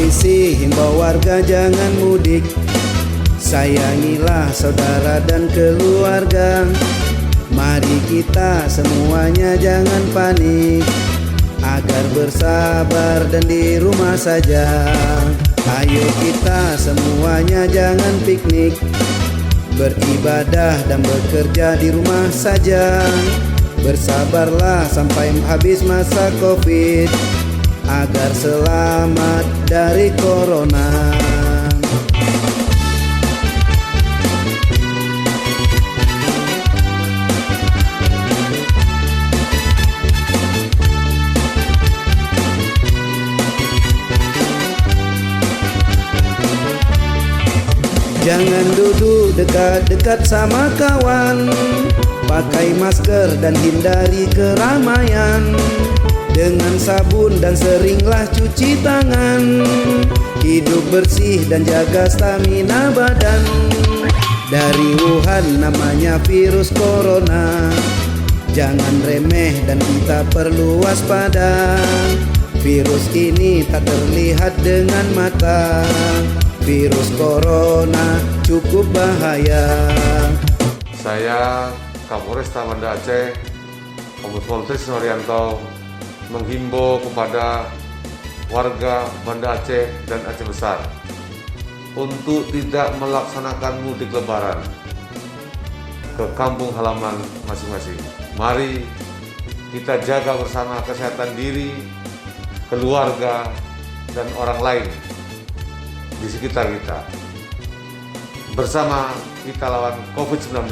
Polisi himbau warga jangan mudik, sayangilah saudara dan keluarga. Mari kita semuanya jangan panik, agar bersabar dan di rumah saja. Ayo kita semuanya jangan piknik, beribadah dan bekerja di rumah saja. Bersabarlah sampai habis masa Covid, agar selamat dari corona. Jangan duduk dekat-dekat sama kawan, pakai masker dan hindari keramaian. Dengan sabun dan seringlah cuci tangan, hidup bersih dan jaga stamina badan. Dari Wuhan namanya virus corona, jangan remeh dan kita perlu waspada. Virus ini tak terlihat dengan mata, virus corona cukup bahaya. Saya Kapolresta Banda Aceh, Ombudsman Trisno Haryanto, menghimbau kepada warga Banda Aceh dan Aceh Besar untuk tidak melaksanakan mudik lebaran ke kampung halaman masing-masing. Mari kita jaga bersama kesehatan diri, keluarga, dan orang lain di sekitar kita. Bersama kita lawan COVID-19.